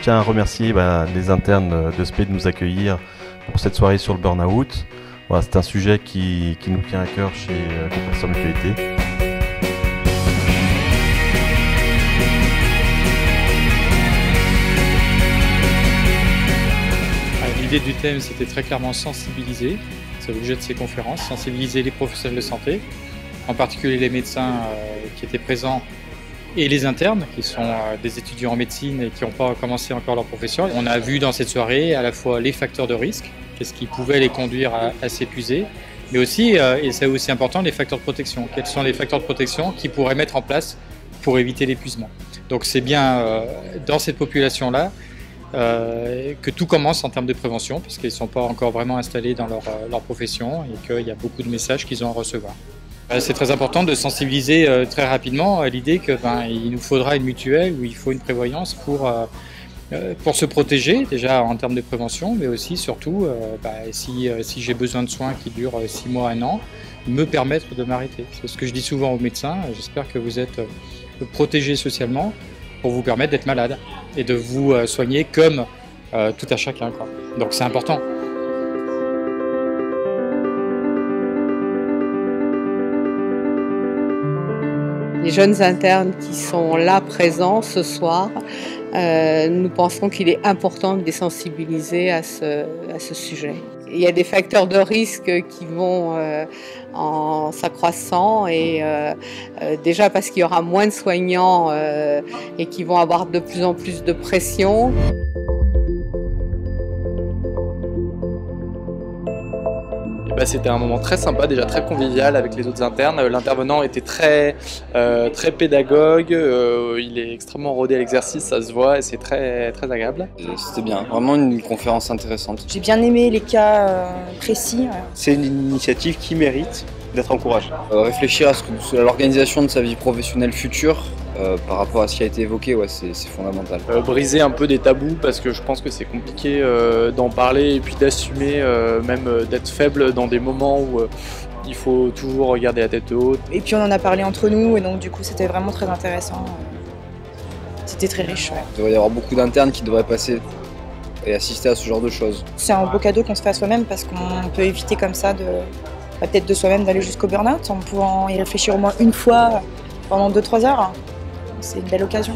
tiens à remercier les internes de SPE de nous accueillir pour cette soirée sur le burn-out. Voilà, c'est un sujet qui nous tient à cœur chez Compresseur Mutualité. L'idée du thème, c'était très clairement sensibiliser, c'est l'objet de ces conférences, sensibiliser les professionnels de santé, en particulier les médecins qui étaient présents et les internes, qui sont des étudiants en médecine et qui n'ont pas commencé encore leur profession. On a vu dans cette soirée à la fois les facteurs de risque, qu'est-ce qui pouvait les conduire à s'épuiser, mais aussi, et c'est aussi important, les facteurs de protection. Quels sont les facteurs de protection qu'ils pourraient mettre en place pour éviter l'épuisement. Donc c'est bien dans cette population-là que tout commence en termes de prévention, parce qu'ils ne sont pas encore vraiment installés dans leur profession et qu'il y a beaucoup de messages qu'ils ont à recevoir. C'est très important de sensibiliser très rapidement à l'idée qu'il nous faudra une mutuelle où il faut une prévoyance pour se protéger, déjà en termes de prévention, mais aussi surtout si j'ai besoin de soins qui durent 6 mois, 1 an, me permettre de m'arrêter. C'est ce que je dis souvent aux médecins, j'espère que vous êtes protégés socialement pour vous permettre d'être malade et de vous soigner comme tout à chacun, quoi. Donc c'est important. Les jeunes internes qui sont là présents ce soir, nous pensons qu'il est important de les sensibiliser à ce sujet. Il y a des facteurs de risque qui vont en s'accroissant et déjà parce qu'il y aura moins de soignants et qui vont avoir de plus en plus de pression. C'était un moment très sympa, déjà très convivial avec les autres internes. L'intervenant était très pédagogue, il est extrêmement rodé à l'exercice, ça se voit et c'est très agréable. C'était bien, vraiment une conférence intéressante. J'ai bien aimé les cas précis. C'est une initiative qui mérite d'être encouragée. Réfléchir à l'organisation de sa vie professionnelle future. Par rapport à ce qui a été évoqué, ouais, c'est fondamental. Briser un peu des tabous parce que je pense que c'est compliqué d'en parler et puis d'assumer, même d'être faible dans des moments où il faut toujours regarder la tête haute. Et puis on en a parlé entre nous et donc du coup c'était vraiment très intéressant. C'était très riche. Ouais. Il devrait y avoir beaucoup d'internes qui devraient passer et assister à ce genre de choses. C'est un beau cadeau qu'on se fait à soi-même parce qu'on peut éviter comme ça peut-être de soi-même d'aller jusqu'au burn-out en pouvant y réfléchir au moins une fois pendant 2-3 heures. C'est une belle occasion.